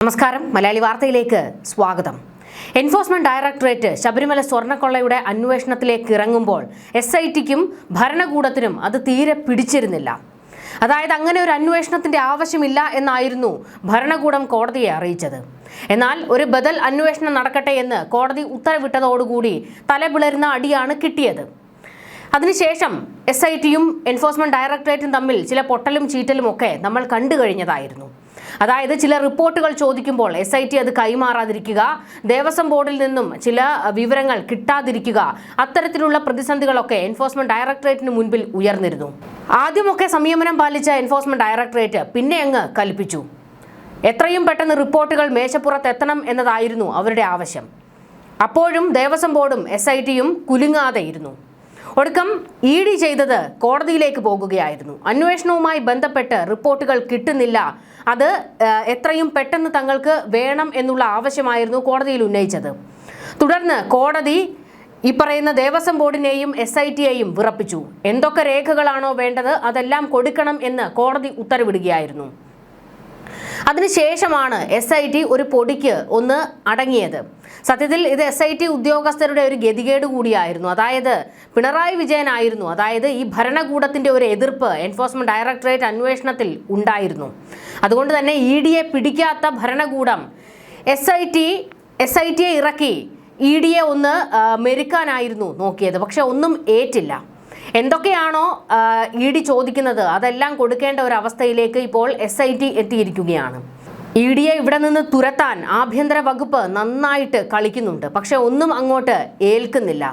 നമസ്കാരം, മലയാളി വാർത്തയിലേക്ക് സ്വാഗതം. എൻഫോഴ്സ്മെന്റ് ഡയറക്ടറേറ്റ് ശബരിമല സ്വർണ്ണക്കൊള്ളയുടെ അന്വേഷണത്തിലേക്ക് ഇറങ്ങുമ്പോൾ SITക്കും ഭരണകൂടത്തിനും അത് തീരെ പിടിച്ചിരുന്നില്ല. അതായത് അങ്ങനെ ഒരു അന്വേഷണത്തിന്റെ ആവശ്യമില്ല എന്നായിരുന്നു ഭരണകൂടം കോടതിയെ അറിയിച്ചത്. എന്നാൽ ഒരു ബദൽ അന്വേഷണം നടക്കട്ടെ എന്ന് കോടതി ഉത്തരവിട്ടതോടുകൂടി തലപിളരുന്ന അടിയാണ് കിട്ടിയത്. അതിനുശേഷം SITയും എൻഫോഴ്സ്മെന്റ് ഡയറക്ടറേറ്റും തമ്മിൽ ചില പൊട്ടലും ചീറ്റലും ഒക്കെ നമ്മൾ കണ്ടു കഴിഞ്ഞതായിരുന്നു. അതായത് ചില റിപ്പോർട്ടുകൾ ചോദിക്കുമ്പോൾ SIT അത് കൈമാറാതിരിക്കുക, ദേവസ്വം ബോർഡിൽ നിന്നും ചില വിവരങ്ങൾ കിട്ടാതിരിക്കുക, അത്തരത്തിലുള്ള പ്രതിസന്ധികളൊക്കെ എൻഫോഴ്സ്മെന്റ് ഡയറക്ടറേറ്റിന് മുൻപിൽ ഉയർന്നിരുന്നു. ആദ്യമൊക്കെ സംയമനം പാലിച്ച എൻഫോഴ്സ്മെന്റ് ഡയറക്ടറേറ്റ് പിന്നെ അങ്ങ് കൽപ്പിച്ചു. എത്രയും പെട്ടെന്ന് റിപ്പോർട്ടുകൾ മേശപ്പുറത്തെത്തണം എന്നതായിരുന്നു അവരുടെ ആവശ്യം. അപ്പോഴും ദേവസ്വം ബോർഡും SITയും കുലുങ്ങാതെയിരുന്നു. ഒടുക്കം ED ചെയ്തത് കോടതിയിലേക്ക് പോകുകയായിരുന്നു. അന്വേഷണവുമായി ബന്ധപ്പെട്ട് റിപ്പോർട്ടുകൾ കിട്ടുന്നില്ല, അത് എത്രയും പെട്ടെന്ന് തങ്ങൾക്ക് വേണം എന്നുള്ള ആവശ്യമായിരുന്നു കോടതിയിൽ ഉന്നയിച്ചത്. തുടർന്ന് കോടതി ഈ പറയുന്ന ദേവസ്വം ബോർഡിനെയും SITയെയും വിറപ്പിച്ചു. എന്തൊക്കെ രേഖകളാണോ വേണ്ടത് അതെല്ലാം കൊടുക്കണം എന്ന് കോടതി ഉത്തരവിടുകയായിരുന്നു. അതിനുശേഷമാണ് SIT ഒരു പൊടിക്ക് ഒന്ന് അടങ്ങിയത്. സത്യത്തിൽ ഇത് SIT ഉദ്യോഗസ്ഥരുടെ ഒരു ഗതികേട് കൂടിയായിരുന്നു. അതായത് പിണറായി വിജയനായിരുന്നു, അതായത് ഈ ഭരണകൂടത്തിന്റെ ഒരു എതിർപ്പ് എൻഫോഴ്സ്മെന്റ് ഡയറക്ടറേറ്റ് അന്വേഷണത്തിൽ ഉണ്ടായിരുന്നു. അതുകൊണ്ട് തന്നെ EDയെ പിടിക്കാത്ത ഭരണകൂടം SITയെ ഇറക്കി EDയെ ഒന്ന് മെരുക്കാനായിരുന്നു നോക്കിയത്. പക്ഷെ ഒന്നും ഏറ്റില്ല. എന്തൊക്കെയാണോ ED ചോദിക്കുന്നത് അതെല്ലാം കൊടുക്കേണ്ട ഒരു അവസ്ഥയിലേക്ക് ഇപ്പോൾ SIT എത്തിയിരിക്കുകയാണ്. EDയെ ഇവിടെ നിന്ന് തുരത്താൻ ആഭ്യന്തര വകുപ്പ് നന്നായിട്ട് കളിക്കുന്നുണ്ട്. പക്ഷെ ഒന്നും അങ്ങോട്ട് ഏൽക്കുന്നില്ല.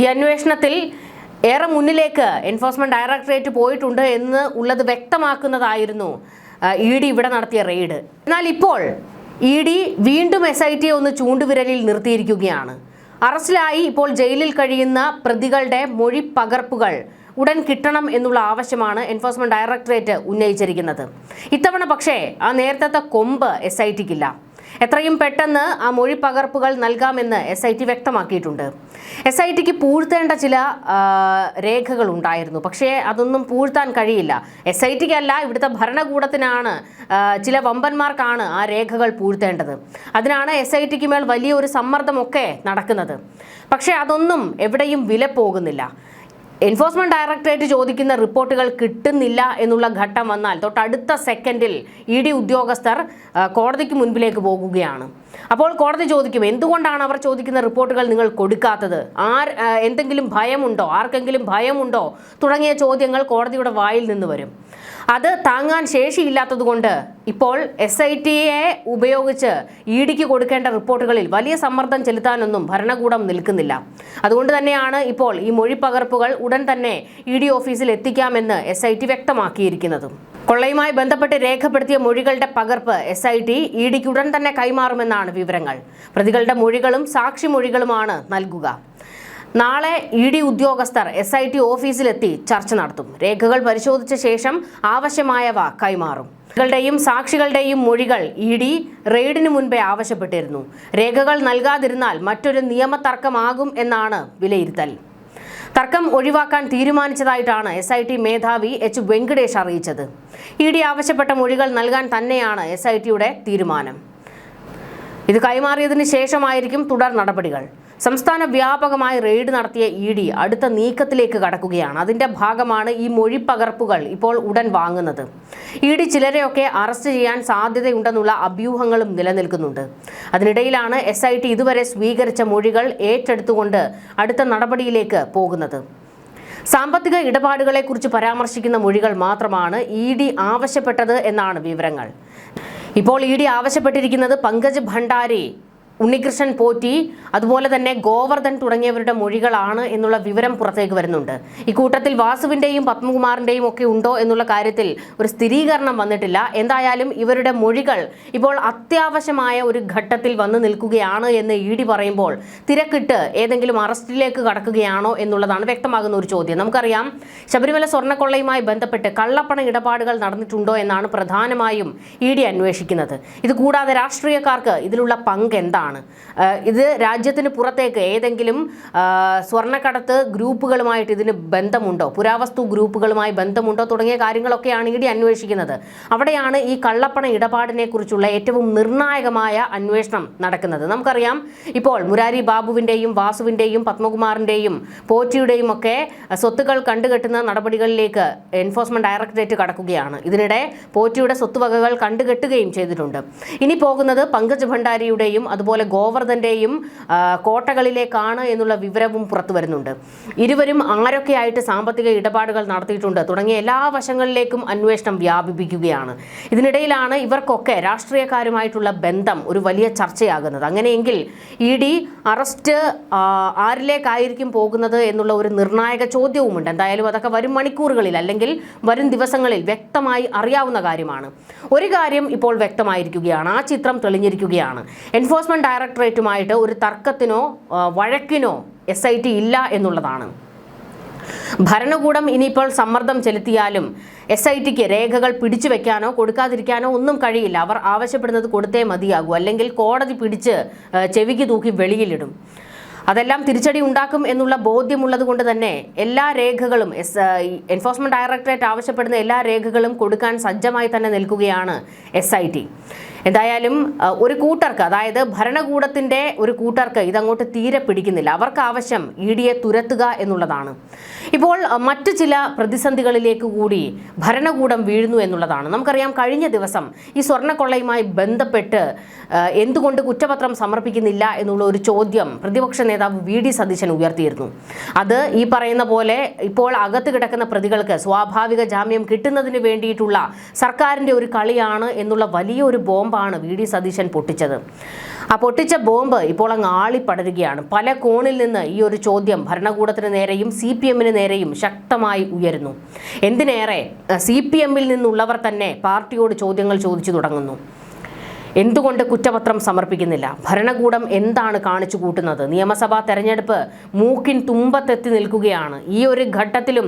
ഈ അന്വേഷണത്തിൽ ഏറെ മുന്നിലേക്ക് എൻഫോഴ്സ്മെന്റ് ഡയറക്ടറേറ്റ് പോയിട്ടുണ്ട് എന്ന് ഉള്ളത് വ്യക്തമാക്കുന്നതായിരുന്നു ED ഇവിടെ നടത്തിയ റെയ്ഡ്. എന്നാൽ ഇപ്പോൾ ED വീണ്ടും SITയെ ഒന്ന് ചൂണ്ടുവിരലിൽ നിർത്തിയിരിക്കുകയാണ്. അറസ്റ്റിലായി ഇപ്പോൾ ജയിലിൽ കഴിയുന്ന പ്രതികളുടെ മൊഴി പകർപ്പുകൾ ഉടൻ കിട്ടണം എന്നുള്ള ആവശ്യമാണ് എൻഫോഴ്സ്മെന്റ് ഡയറക്ടറേറ്റ് ഉന്നയിച്ചിരിക്കുന്നത്. ഇത്തവണ പക്ഷേ ആ നേരത്തെ കൊമ്പ് SITക്കില്ല. എത്രയും പെട്ടെന്ന് ആ മൊഴി പകർപ്പുകൾ നൽകാമെന്ന് SIT വ്യക്തമാക്കിയിട്ടുണ്ട്. SITക്ക് പൂഴ്ത്തേണ്ട ചില രേഖകൾ ഉണ്ടായിരുന്നു, പക്ഷേ അതൊന്നും പൂഴ്ത്താൻ കഴിയില്ല. SITക്കല്ല, ഇവിടുത്തെ ഭരണകൂടത്തിനാണ്, ചില വമ്പന്മാർക്കാണ് ആ രേഖകൾ പൂഴ്ത്തേണ്ടത്. അതിനാണ് SITക്ക് മേൽ വലിയൊരു സമ്മർദ്ദമൊക്കെ നടക്കുന്നത്. പക്ഷേ അതൊന്നും എവിടെയും വില പോകുന്നില്ല. എൻഫോഴ്സ്മെന്റ് ഡയറക്ടറേറ്റ് ചോദിക്കുന്ന റിപ്പോർട്ടുകൾ കിട്ടുന്നില്ല എന്നുള്ള ഘട്ടം വന്നാൽ തൊട്ടടുത്ത സെക്കൻഡിൽ ED ഉദ്യോഗസ്ഥർ കോടതിക്ക് മുൻപിലേക്ക് പോകുകയാണ്. അപ്പോൾ കോടതി ചോദിക്കും, എന്തുകൊണ്ടാണ് അവർ ചോദിക്കുന്ന റിപ്പോർട്ടുകൾ നിങ്ങൾ കൊടുക്കാത്തത്? എന്തെങ്കിലും ഭയമുണ്ടോ, ആർക്കെങ്കിലും ഭയമുണ്ടോ തുടങ്ങിയ ചോദ്യങ്ങൾ കോടതിയുടെ വായിൽ നിന്ന് വരും. അത് താങ്ങാൻ ശേഷിയില്ലാത്തത് കൊണ്ട് ഇപ്പോൾ SITയെ ഉപയോഗിച്ച് EDക്ക് കൊടുക്കേണ്ട റിപ്പോർട്ടുകളിൽ വലിയ സമ്മർദ്ദം ചെലുത്താനൊന്നും ഭരണകൂടം നിൽക്കുന്നില്ല. അതുകൊണ്ട് തന്നെയാണ് ഇപ്പോൾ ഈ മൊഴി പകർപ്പുകൾ ഉടൻ തന്നെ ED ഓഫീസിൽ എത്തിക്കാമെന്ന് SIT വ്യക്തമാക്കിയിരിക്കുന്നതും. കൊള്ളയുമായി ബന്ധപ്പെട്ട് രേഖപ്പെടുത്തിയ മൊഴികളുടെ പകർപ്പ് SIT EDക്ക് ഉടൻ തന്നെ കൈമാറുമെന്നാണ് വിവരങ്ങൾ. പ്രതികളുടെ മൊഴികളും സാക്ഷിമൊഴികളുമാണ് നൽകുക. നാളെ ED ഉദ്യോഗസ്ഥർ SIT ഓഫീസിലെത്തി ചർച്ച നടത്തും. രേഖകൾ പരിശോധിച്ച ശേഷം ആവശ്യമായവ കൈമാറും. പ്രതികളുടെയും സാക്ഷികളുടെയും മൊഴികൾ ED റെയ്ഡിന് മുൻപേ ആവശ്യപ്പെട്ടിരുന്നു. രേഖകൾ നൽകാതിരുന്നാൽ മറ്റൊരു നിയമതർക്കമാകും എന്നാണ് വിലയിരുത്തൽ. തർക്കം ഒഴിവാക്കാൻ തീരുമാനിച്ചതായിട്ടാണ് SIT മേധാവി H. വെങ്കടേഷ് അറിയിച്ചത്. ED ആവശ്യപ്പെട്ട മൊഴികൾ നൽകാൻ തന്നെയാണ് SITയുടെ തീരുമാനം. ഇത് കൈമാറിയതിന് ശേഷമായിരിക്കും തുടർ നടപടികൾ. സംസ്ഥാന വ്യാപകമായി റെയ്ഡ് നടത്തിയ ED അടുത്ത നീക്കത്തിലേക്ക് കടക്കുകയാണ്. അതിന്റെ ഭാഗമാണ് ഈ മൊഴി പകർപ്പുകൾ ഇപ്പോൾ ഉടൻ വാങ്ങുന്നത്. ED ചിലരെയൊക്കെ അറസ്റ്റ് ചെയ്യാൻ സാധ്യതയുണ്ടെന്നുള്ള അഭ്യൂഹങ്ങളും നിലനിൽക്കുന്നുണ്ട്. അതിനിടയിലാണ് SIT ഇതുവരെ സ്വീകരിച്ച മൊഴികൾ ഏറ്റെടുത്തുകൊണ്ട് അടുത്ത നടപടിയിലേക്ക് പോകുന്നത്. സാമ്പത്തിക ഇടപാടുകളെക്കുറിച്ച് പരാമർശിക്കുന്ന മൊഴികൾ മാത്രമാണ് ED ആവശ്യപ്പെട്ടത് എന്നാണ് വിവരങ്ങൾ. ഇപ്പോൾ ED ആവശ്യപ്പെട്ടിരിക്കുന്നത് പങ്കജ് ഭണ്ഡാരി, ഉണ്ണികൃഷ്ണൻ പോറ്റി, അതുപോലെ തന്നെ ഗോവർദ്ധൻ തുടങ്ങിയവരുടെ മൊഴികളാണ് എന്നുള്ള വിവരം പുറത്തേക്ക് വരുന്നുണ്ട്. ഇക്കൂട്ടത്തിൽ വാസുവിന്റെയും പത്മകുമാറിന്റെയും ഒക്കെ ഉണ്ടോ എന്നുള്ള കാര്യത്തിൽ ഒരു സ്ഥിരീകരണം വന്നിട്ടില്ല. എന്തായാലും ഇവരുടെ മൊഴികൾ ഇപ്പോൾ അത്യാവശ്യമായ ഒരു ഘട്ടത്തിൽ വന്നു നിൽക്കുകയാണ് എന്ന് ED പറയുമ്പോൾ തിരക്കിട്ട് ഏതെങ്കിലും അറസ്റ്റിലേക്ക് കടക്കുകയാണോ എന്നുള്ളതാണ് വ്യക്തമാകുന്ന ഒരു ചോദ്യം. നമുക്കറിയാം, ശബരിമല സ്വർണ്ണക്കൊള്ളയുമായി ബന്ധപ്പെട്ട് കള്ളപ്പണ ഇടപാടുകൾ നടന്നിട്ടുണ്ടോ എന്നാണ് പ്രധാനമായും ED അന്വേഷിക്കുന്നത്. ഇത് കൂടാതെ രാഷ്ട്രീയക്കാർക്ക് ഇതിലുള്ള പങ്ക് എന്താണ്? ചോദ്യമാണ്. ഇത് രാജ്യത്തിന് പുറത്തേക്ക് ഏതെങ്കിലും സ്വർണ്ണക്കടത്ത് ഗ്രൂപ്പുകളുമായിട്ട് ഇതിന് ബന്ധമുണ്ടോ, പുരാവസ്തു ഗ്രൂപ്പുകളുമായി ബന്ധമുണ്ടോ തുടങ്ങിയ കാര്യങ്ങളൊക്കെയാണ് ഇഡി അന്വേഷിക്കുന്നത്. അവിടെയാണ് ഈ കള്ളപ്പണ ഇടപാടിനെ കുറിച്ചുള്ള ഏറ്റവും നിർണായകമായ അന്വേഷണം നടക്കുന്നത്. നമുക്കറിയാം, ഇപ്പോൾ മുരാരി ബാബുവിൻ്റെയും വാസുവിൻ്റെയും പത്മകുമാറിൻ്റെയും പോറ്റിയുടെയും ഒക്കെ സ്വത്തുക്കൾ കണ്ടുകെട്ടുന്ന നടപടികളിലേക്ക് എൻഫോഴ്സ്മെന്റ് ഡയറക്ടറേറ്റ് കടക്കുകയാണ്. ഇതിനിടെ പോറ്റിയുടെ സ്വത്തുവകകൾ കണ്ടുകെട്ടുകയും ചെയ്തിട്ടുണ്ട്. ഇനി പോകുന്നത് പങ്കജ് ഭണ്ഡാരിയുടെയും അതുപോലെ ഗോവർദ്ധന്റെയും കോട്ടകളിലേക്കാണ് എന്നുള്ള വിവരവും പുറത്തു വരുന്നുണ്ട്. ഇരുവരും ആരൊക്കെയായിട്ട് സാമ്പത്തിക ഇടപാടുകൾ നടത്തിയിട്ടുണ്ട് തുടങ്ങിയ എല്ലാ വശങ്ങളിലേക്കും അന്വേഷണം വ്യാപിപ്പിക്കുകയാണ്. ഇതിനിടയിലാണ് ഇവർക്കൊക്കെ രാഷ്ട്രീയക്കാരുമായിട്ടുള്ള ബന്ധം ഒരു വലിയ ചർച്ചയാകുന്നത്. അങ്ങനെയെങ്കിൽ ഇഡി അറസ്റ്റ് ആരിലേക്കായിരിക്കും പോകുന്നത് എന്നുള്ള ഒരു നിർണായക ചോദ്യവുമുണ്ട്. എന്തായാലും അതൊക്കെ വരും മണിക്കൂറുകളിൽ അല്ലെങ്കിൽ വരും ദിവസങ്ങളിൽ വ്യക്തമായി അറിയാവുന്ന കാര്യമാണ്. ഒരു കാര്യം ഇപ്പോൾ വ്യക്തമായിരിക്കുകയാണ്, ആ ചിത്രം തെളിഞ്ഞിരിക്കുകയാണ്. എൻഫോഴ്സ്മെന്റ് ഡയറക്ടറേറ്റുമായിട്ട് ഒരു തർക്കത്തിനോ വഴക്കിനോ SIT ഇല്ല എന്നുള്ളതാണ്. ഭരണകൂടം ഇനിയിപ്പോൾ സമ്മർദ്ദം ചെലുത്തിയാലും SITക്ക് രേഖകൾ പിടിച്ചു വെക്കാനോ കൊടുക്കാതിരിക്കാനോ ഒന്നും കഴിയില്ല. അവർ ആവശ്യപ്പെടുന്നത് കൊടുത്തേ മതിയാകൂ, അല്ലെങ്കിൽ കോടതി പിടിച്ച് ചെവിക്ക് തൂക്കി വെളിയിലിടും. അതെല്ലാം തിരിച്ചടി ഉണ്ടാക്കും എന്നുള്ള ബോധ്യമുള്ളത് കൊണ്ട് തന്നെ എല്ലാ രേഖകളും എൻഫോഴ്സ്മെന്റ് ഡയറക്ടറേറ്റ് ആവശ്യപ്പെടുന്ന എല്ലാ രേഖകളും കൊടുക്കാൻ സജ്ജമായി തന്നെ നിൽക്കുകയാണ് SIT. എന്തായാലും ഒരു കൂട്ടർക്ക്, അതായത് ഭരണകൂടത്തിൻ്റെ ഒരു കൂട്ടർക്ക് ഇതങ്ങോട്ട് തീരെ പിടിക്കുന്നില്ല. അവർക്ക് ആവശ്യം ഇഡിയെ തുരത്തുക എന്നുള്ളതാണ്. ഇപ്പോൾ മറ്റു ചില പ്രതിസന്ധികളിലേക്ക് കൂടി ഭരണകൂടം വീഴുന്നു എന്നുള്ളതാണ്. നമുക്കറിയാം, കഴിഞ്ഞ ദിവസം ഈ സ്വർണ്ണക്കൊള്ളയുമായി ബന്ധപ്പെട്ട് എന്തുകൊണ്ട് കുറ്റപത്രം സമർപ്പിക്കുന്നില്ല എന്നുള്ള ഒരു ചോദ്യം പ്രതിപക്ഷ നേതാവ് VD സതീശൻ ഉയർത്തിയിരുന്നു. അത് ഈ പറയുന്ന പോലെ ഇപ്പോൾ അകത്ത് കിടക്കുന്ന പ്രതികൾക്ക് സ്വാഭാവിക ജാമ്യം കിട്ടുന്നതിന് വേണ്ടിയിട്ടുള്ള സർക്കാരിൻ്റെ ഒരു കളിയാണ് എന്നുള്ള വലിയൊരു ബോംബാണ് VD സതീശൻ പൊട്ടിച്ചത്. ആ പൊട്ടിച്ച ബോംബ് ഇപ്പോൾ അങ്ങ് ആളിപ്പടരുകയാണ്. പല കോണിൽ നിന്ന് ഈ ഒരു ചോദ്യം ഭരണകൂടത്തിന് നേരെയും CPMന് നേരെയും ശക്തമായി ഉയരുന്നു. എന്തിനേറെ, CPMൽ നിന്നുള്ളവർ തന്നെ പാർട്ടിയോട് ചോദ്യങ്ങൾ ചോദിച്ചു തുടങ്ങുന്നു. എന്തുകൊണ്ട് കുറ്റപത്രം സമർപ്പിക്കുന്നില്ല? ഭരണകൂടം എന്താണ് കാണിച്ചു കൂട്ടുന്നത്? നിയമസഭാ തെരഞ്ഞെടുപ്പ് മൂക്കിൻ തുമ്പത്തെത്തി നിൽക്കുകയാണ്. ഈ ഒരു ഘട്ടത്തിലും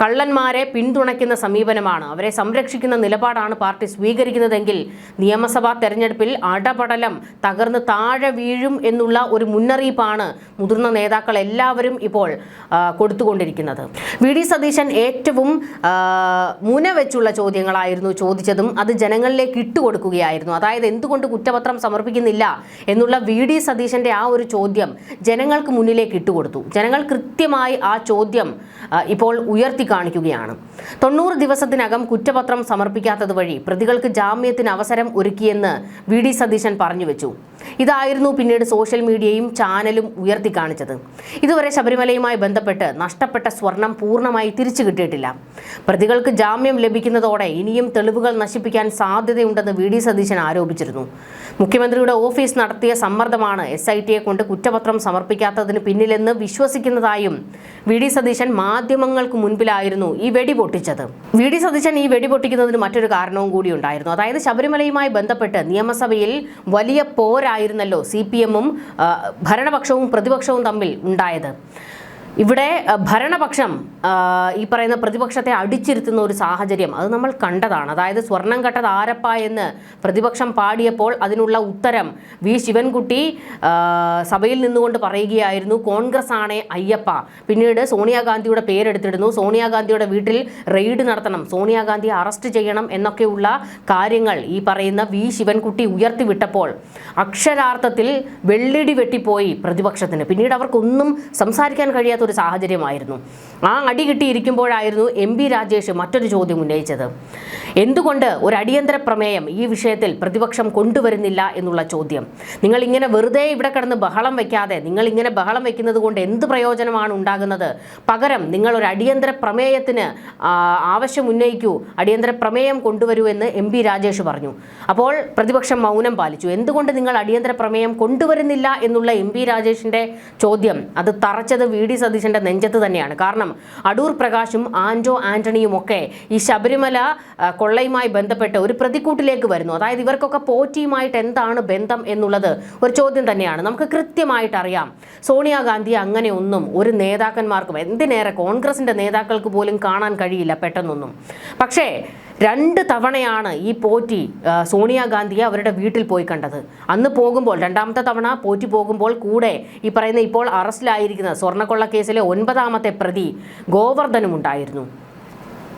കള്ളന്മാരെ പിന്തുണയ്ക്കുന്ന സമീപനമാണ്, അവരെ സംരക്ഷിക്കുന്ന നിലപാടാണ് പാർട്ടി സ്വീകരിക്കുന്നതെങ്കിൽ നിയമസഭാ തെരഞ്ഞെടുപ്പിൽ അടപടലം തകർന്ന് താഴെ വീഴും എന്നുള്ള ഒരു മുന്നറിയിപ്പാണ് മുതിർന്ന നേതാക്കൾ എല്ലാവരും ഇപ്പോൾ കൊടുത്തുകൊണ്ടിരിക്കുന്നത്. VD സതീശൻ ഏറ്റവും മുനവെച്ചുള്ള ചോദ്യങ്ങളായിരുന്നു ചോദിച്ചതും അത് ജനങ്ങളിലേക്ക് ഇട്ടുകൊടുക്കുകയായിരുന്നു. അതായത് എന്തുകൊണ്ട് കുറ്റപത്രം സമർപ്പിക്കുന്നില്ല എന്നുള്ള VD സതീശന്റെ ആ ഒരു ചോദ്യം ജനങ്ങൾക്ക് മുന്നിലേക്ക് ഇട്ടുകൊടുത്തു. ജനങ്ങൾ കൃത്യമായി ആ ചോദ്യം ഇപ്പോൾ ഉയർത്തി കാണിക്കുകയാണ്. 90 ദിവസത്തിനകം കുറ്റപത്രം സമർപ്പിക്കാത്തത് വഴി പ്രതികൾക്ക് ജാമ്യത്തിന് അവസരം ഒരുക്കിയെന്ന് VD സതീശൻ പറഞ്ഞു വെച്ചു. ഇതായിരുന്നു പിന്നീട് സോഷ്യൽ മീഡിയയും ചാനലും ഉയർത്തി കാണിച്ചത്. ഇതുവരെ ശബരിമലയുമായി ബന്ധപ്പെട്ട് നഷ്ടപ്പെട്ട സ്വർണം പൂർണ്ണമായി തിരിച്ചു കിട്ടിയിട്ടില്ല. പ്രതികൾക്ക് ജാമ്യം ലഭിക്കുന്നതോടെ ഇനിയും തെളിവുകൾ നശിപ്പിക്കാൻ സാധ്യതയുണ്ടെന്ന് VD സതീശൻ ആരോപിച്ചിരുന്നു. മുഖ്യമന്ത്രിയുടെ ഓഫീസ് നടത്തിയ സമ്മർദ്ദമാണ് SITയെ കൊണ്ട് കുറ്റപത്രം സമർപ്പിക്കാത്തതിന് പിന്നിലെന്ന് വിശ്വസിക്കുന്നതായും VD സതീശൻ മാധ്യമങ്ങൾക്ക് മുൻപിലായിരുന്നു ഈ വെടി പൊട്ടിച്ചത്. VD സതീശൻ ഈ വെടി പൊട്ടിക്കുന്നതിന് മറ്റൊരു കാരണവും കൂടി ഉണ്ടായിരുന്നു. അതായത് ശബരിമലയുമായി ബന്ധപ്പെട്ട് നിയമസഭയിൽ വലിയ പോരായിരുന്നല്ലോ CPMും ഭരണപക്ഷവും പ്രതിപക്ഷവും തമ്മിൽ ഉണ്ടായത്. ഇവിടെ ഭരണപക്ഷം ഈ പറയുന്ന പ്രതിപക്ഷത്തെ അടിച്ചിരുത്തുന്ന ഒരു സാഹചര്യം അത് നമ്മൾ കണ്ടതാണ്. അതായത് സ്വർണം കട്ടത് ആരപ്പ എന്ന് പ്രതിപക്ഷം പാടിയപ്പോൾ അതിനുള്ള ഉത്തരം ശിവൻകുട്ടി സഭയിൽ നിന്നുകൊണ്ട് പറയുകയായിരുന്നു, കോൺഗ്രസ് ആണേ അയ്യപ്പ. പിന്നീട് സോണിയാഗാന്ധിയുടെ പേരെടുത്തിടുന്നു, സോണിയാഗാന്ധിയുടെ വീട്ടിൽ റെയ്ഡ് നടത്തണം, സോണിയാഗാന്ധിയെ അറസ്റ്റ് ചെയ്യണം എന്നൊക്കെയുള്ള കാര്യങ്ങൾ ഈ പറയുന്ന ശിവൻകുട്ടി ഉയർത്തിവിട്ടപ്പോൾ അക്ഷരാർത്ഥത്തിൽ വെള്ളിടി വെട്ടിപ്പോയി പ്രതിപക്ഷത്തിന്. പിന്നീട് അവർക്കൊന്നും സംസാരിക്കാൻ കഴിയാത്ത ഒരു സാഹചര്യമായിരുന്നു. ആ അടി കിട്ടിയിരിക്കുമ്പോഴായിരുന്നു MP രാജേഷ് മറ്റൊരു ചോദ്യം ഉന്നയിച്ചത്. എന്തുകൊണ്ട് ഒരു അടിയന്തര പ്രമേയം ഈ വിഷയത്തിൽ പ്രതിപക്ഷം കൊണ്ടുവരുന്നില്ല എന്നുള്ള ചോദ്യം. നിങ്ങൾ ഇങ്ങനെ വെറുതെ ഇവിടെ കിടന്ന് ബഹളം വയ്ക്കാതെ, നിങ്ങൾ ഇങ്ങനെ ബഹളം വയ്ക്കുന്നത് കൊണ്ട് എന്ത് പ്രയോജനമാണ് ഉണ്ടാകുന്നത്? പകരം നിങ്ങൾ ഒരു അടിയന്തര പ്രമേയത്തിന് ആവശ്യം ഉന്നയിക്കൂ, അടിയന്തര പ്രമേയം കൊണ്ടുവരൂ എന്ന് MP രാജേഷ് പറഞ്ഞു. അപ്പോൾ പ്രതിപക്ഷം മൗനം പാലിച്ചു. എന്തുകൊണ്ട് നിങ്ങൾ അടിയന്തര പ്രമേയം കൊണ്ടുവരുന്നില്ല എന്നുള്ള MP രാജേഷിന്റെ ചോദ്യം അത് തറച്ചത് VD സതീശന്റെ നെഞ്ചത്ത് തന്നെയാണ്. കാരണം അടൂർ പ്രകാശും ആന്റണിയും ഒക്കെ ഈ ശബരിമല കൊള്ളയുമായി ബന്ധപ്പെട്ട് ഒരു പ്രതിക്കൂട്ടിലേക്ക് വരുന്നു. അതായത് ഇവർക്കൊക്കെ പോറ്റിയുമായിട്ട് എന്താണ് ബന്ധം എന്നുള്ളത് ഒരു ചോദ്യം തന്നെയാണ്. നമുക്ക് കൃത്യമായിട്ട് അറിയാം, സോണിയാഗാന്ധി അങ്ങനെ ഒന്നും ഒരു നേതാക്കന്മാർക്കും, എന്തിനേറെ കോൺഗ്രസിന്റെ നേതാക്കൾക്ക് പോലും കാണാൻ കഴിയില്ല പെട്ടെന്നൊന്നും. പക്ഷേ 2 തവണയാണ് ഈ പോറ്റി സോണിയാഗാന്ധിയെ അവരുടെ വീട്ടിൽ പോയി കണ്ടത്. അന്ന് പോകുമ്പോൾ, 2ാമത്തെ തവണ പോറ്റി പോകുമ്പോൾ കൂടെ ഈ പറയുന്ന ഇപ്പോൾ അറസ്റ്റിലായിരിക്കുന്ന സ്വർണ്ണക്കൊള്ള കേസിലെ 9ാമത്തെ പ്രതി ഗോവർദ്ധനും ഉണ്ടായിരുന്നു.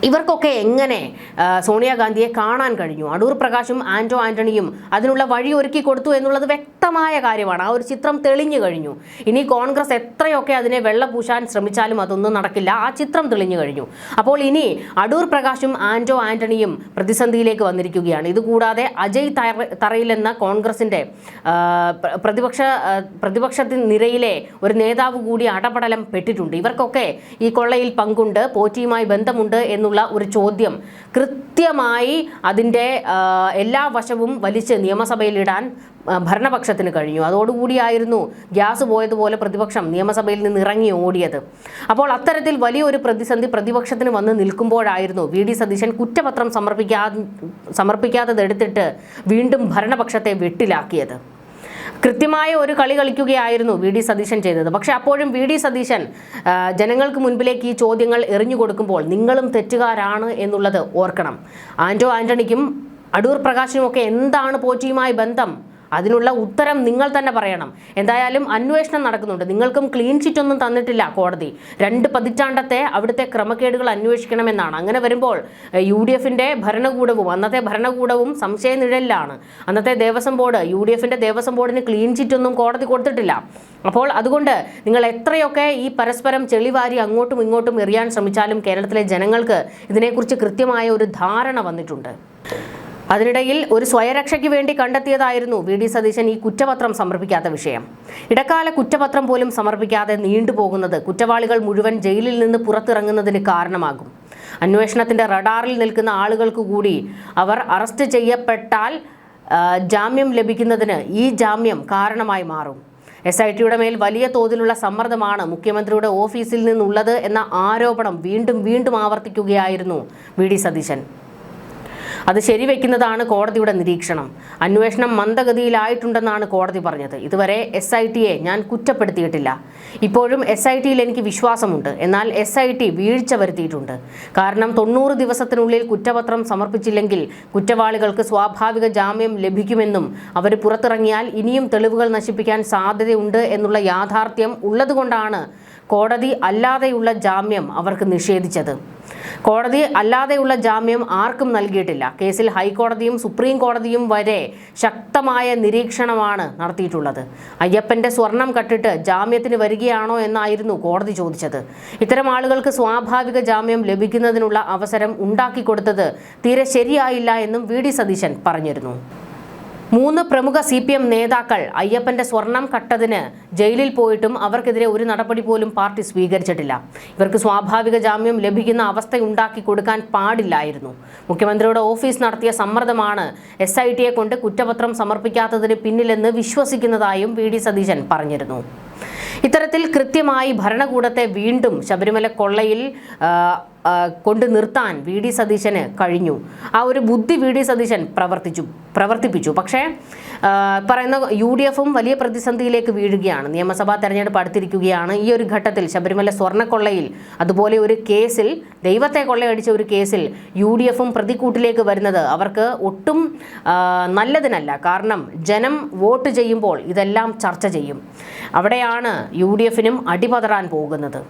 ഇവർക്കൊക്കെ എങ്ങനെ സോണിയാഗാന്ധിയെ കാണാൻ കഴിഞ്ഞു? അടൂർ പ്രകാശും ആന്റോ ആന്റണിയും അതിനുള്ള വഴി ഒരുക്കി കൊടുത്തു എന്നുള്ളത് വ്യക്തമായ കാര്യമാണ്. ആ ഒരു ചിത്രം തെളിഞ്ഞു കഴിഞ്ഞു. ഇനി കോൺഗ്രസ് എത്രയൊക്കെ അതിനെ വെള്ളപൂശാൻ ശ്രമിച്ചാലും അതൊന്നും നടക്കില്ല. ആ ചിത്രം തെളിഞ്ഞു കഴിഞ്ഞു. അപ്പോൾ ഇനി അടൂർ പ്രകാശും ആന്റോ ആന്റണിയും പ്രതിസന്ധിയിലേക്ക് വന്നിരിക്കുകയാണ്. ഇതുകൂടാതെ അജയ് തറയിൽ എന്ന കോൺഗ്രസിന്റെ പ്രതിപക്ഷ നിരയിലെ ഒരു നേതാവ് കൂടി അടപടലം പെട്ടിട്ടുണ്ട്. ഇവർക്കൊക്കെ ഈ കൊള്ളയിൽ പങ്കുണ്ട്, പോറ്റിയുമായി ബന്ധമുണ്ട് എന്നുള്ള ഒരു ചോദ്യം കൃത്യമായി അതിൻ്റെ എല്ലാ വശവും വലിച്ച് നിയമസഭയിലിടാൻ ഭരണപക്ഷത്തിന് കഴിഞ്ഞു. അതോടുകൂടിയായിരുന്നു ഗ്യാസ് പോയതുപോലെ പ്രതിപക്ഷം നിയമസഭയിൽ നിന്ന് ഇറങ്ങി ഓടിയത്. അപ്പോൾ അത്തരത്തിൽ വലിയൊരു പ്രതിസന്ധി പ്രതിപക്ഷത്തിന് വന്ന് നിൽക്കുമ്പോഴായിരുന്നു വി.ഡി. സതീശൻ കുറ്റപത്രം സമർപ്പിക്കാത്തതെടുത്തിട്ട് വീണ്ടും ഭരണപക്ഷത്തെ വെട്ടിലാക്കിയത്. കൃത്യമായ ഒരു കളി കളിക്കുകയായിരുന്നു വി.ഡി. സതീശൻ ചെയ്തത്. പക്ഷെ അപ്പോഴും വി.ഡി. സതീശൻ ജനങ്ങൾക്ക് മുൻപിലേക്ക് ഈ ചോദ്യങ്ങൾ എറിഞ്ഞു കൊടുക്കുമ്പോൾ നിങ്ങളും തെറ്റുകാരാണ് എന്നുള്ളത് ഓർക്കണം. ആന്റോ ആന്റണിക്കും അടൂർ പ്രകാശിനുമൊക്കെ എന്താണ് പോറ്റിയുമായി ബന്ധം? അതിനുള്ള ഉത്തരം നിങ്ങൾ തന്നെ പറയണം. എന്തായാലും അന്വേഷണം നടക്കുന്നുണ്ട്. നിങ്ങൾക്കും ക്ലീൻ ചിറ്റ് ഒന്നും തന്നിട്ടില്ല കോടതി. 2 പതിറ്റാണ്ടത്തെ അവിടുത്തെ ക്രമക്കേടുകൾ അന്വേഷിക്കണമെന്നാണ്. അങ്ങനെ വരുമ്പോൾ UDFന്റെ ഭരണകൂടവും അന്നത്തെ ഭരണകൂടവും സംശയനിഴലിലാണ്. അന്നത്തെ ദേവസ്വം ബോർഡ്, UDFന്റെ ദേവസ്വം ബോർഡിന് ക്ലീൻ ചിറ്റ് ഒന്നും കോടതി കൊടുത്തിട്ടില്ല. അപ്പോൾ അതുകൊണ്ട് നിങ്ങൾ എത്രയൊക്കെ ഈ പരസ്പരം ചെളിവാരി അങ്ങോട്ടും ഇങ്ങോട്ടും എറിയാൻ ശ്രമിച്ചാലും കേരളത്തിലെ ജനങ്ങൾക്ക് ഇതിനെക്കുറിച്ച് കൃത്യമായ ഒരു ധാരണ വന്നിട്ടുണ്ട്. അതിനിടയിൽ ഒരു സ്വയരക്ഷയ്ക്ക് വേണ്ടി കണ്ടെത്തിയതായിരുന്നു വി.ഡി. സതീശൻ ഈ കുറ്റപത്രം സമർപ്പിക്കാത്ത വിഷയം. ഇടക്കാല കുറ്റപത്രം പോലും സമർപ്പിക്കാതെ നീണ്ടുപോകുന്നത് കുറ്റവാളികൾ മുഴുവൻ ജയിലിൽ നിന്ന് പുറത്തിറങ്ങുന്നതിന് കാരണമാകും. അന്വേഷണത്തിന്റെ റഡാറിൽ നിൽക്കുന്ന ആളുകൾക്ക് കൂടി അവർ അറസ്റ്റ് ചെയ്യപ്പെട്ടാൽ ജാമ്യം ലഭിക്കുന്നതിന് ഈ ജാമ്യം കാരണമായി മാറും. SITയുടെ മേൽ വലിയ തോതിലുള്ള സമ്മർദ്ദമാണ് മുഖ്യമന്ത്രിയുടെ ഓഫീസിൽ നിന്നുള്ളത് എന്ന ആരോപണം വീണ്ടും ആവർത്തിക്കുകയായിരുന്നു വി.ഡി. സതീശൻ. അത് ശരിവെക്കുന്നതാണ് കോടതിയുടെ നിരീക്ഷണം. അന്വേഷണം മന്ദഗതിയിലായിട്ടുണ്ടെന്നാണ് കോടതി പറഞ്ഞത്. ഇതുവരെ SITയെ ഞാൻ കുറ്റപ്പെടുത്തിയിട്ടില്ല. ഇപ്പോഴും SITയിൽ എനിക്ക് വിശ്വാസമുണ്ട്. എന്നാൽ SIT വീഴ്ച വരുത്തിയിട്ടുണ്ട്. കാരണം 90 ദിവസത്തിനുള്ളിൽ കുറ്റപത്രം സമർപ്പിച്ചില്ലെങ്കിൽ കുറ്റവാളികൾക്ക് സ്വാഭാവിക ജാമ്യം ലഭിക്കുമെന്നും അവർ പുറത്തിറങ്ങിയാൽ ഇനിയും തെളിവുകൾ നശിപ്പിക്കാൻ സാധ്യതയുണ്ട് എന്നുള്ള യാഥാർത്ഥ്യം ഉള്ളതുകൊണ്ടാണ് കോടതി അല്ലാതെയുള്ള ജാമ്യം അവർക്ക് നിഷേധിച്ചത്. കോടതി അല്ലാതെയുള്ള ജാമ്യം ആർക്കും നൽകിയിട്ടില്ല. കേസിൽ ഹൈക്കോടതിയും സുപ്രീം കോടതിയും വരെ ശക്തമായ നിരീക്ഷണമാണ് നടത്തിയിട്ടുള്ളത്. അയ്യപ്പന്റെ സ്വർണം കട്ടിട്ട് ജാമ്യത്തിന് വരികയാണോ എന്നായിരുന്നു കോടതി ചോദിച്ചത്. ഇത്തരം ആളുകൾക്ക് സ്വാഭാവിക ജാമ്യം ലഭിക്കുന്നതിനുള്ള അവസരം ഉണ്ടാക്കിക്കൊടുത്തത് തീരെ ശരിയായില്ല എന്നും വി.ഡി. സതീശൻ പറഞ്ഞിരുന്നു. 3 പ്രമുഖ CPM നേതാക്കൾ അയ്യപ്പന്റെ സ്വർണം കട്ടതിന് ജയിലിൽ പോയിട്ടും അവർക്കെതിരെ ഒരു നടപടി പോലും പാർട്ടി സ്വീകരിച്ചിട്ടില്ല. ഇവർക്ക് സ്വാഭാവിക ജാമ്യം ലഭിക്കുന്ന അവസ്ഥ ഉണ്ടാക്കി കൊടുക്കാൻ പാടില്ലായിരുന്നു. മുഖ്യമന്ത്രിയുടെ ഓഫീസ് നടത്തിയ സമ്മർദ്ദമാണ് SITയെ കൊണ്ട് കുറ്റപത്രം സമർപ്പിക്കാത്തതിന് പിന്നിലെന്ന് വിശ്വസിക്കുന്നതായും വി.ഡി. സതീശൻ പറഞ്ഞിരുന്നു. ഇത്തരത്തിൽ കൃത്യമായി ഭരണകൂടത്തെ വീണ്ടും ശബരിമല കൊള്ളയിൽ കൊണ്ടു നിർത്താൻ വി.ഡി. സതീശന് കഴിഞ്ഞു. ആ ഒരു ബുദ്ധി വി.ഡി. സതീശൻ പ്രവർത്തിപ്പിച്ചു. പക്ഷേ പറയുന്ന UDFും വലിയ പ്രതിസന്ധിയിലേക്ക് വീഴുകയാണ്. നിയമസഭാ തെരഞ്ഞെടുപ്പ് അടുത്തിരിക്കുകയാണ്. ഈ ഒരു ഘട്ടത്തിൽ ശബരിമല സ്വർണ്ണക്കൊള്ളയിൽ അതുപോലെ ഒരു കേസിൽ, ദൈവത്തെ കൊള്ളയടിച്ച ഒരു കേസിൽ UDFും പ്രതിക്കൂട്ടിലേക്ക് വരുന്നത് അവർക്ക് ഒട്ടും നല്ലതിനല്ല. കാരണം ജനം വോട്ട് ചെയ്യുമ്പോൾ ഇതെല്ലാം ചർച്ച ചെയ്യും. അവിടെയാണ് UDFനും അടിപതറാൻ പോകുന്നത്.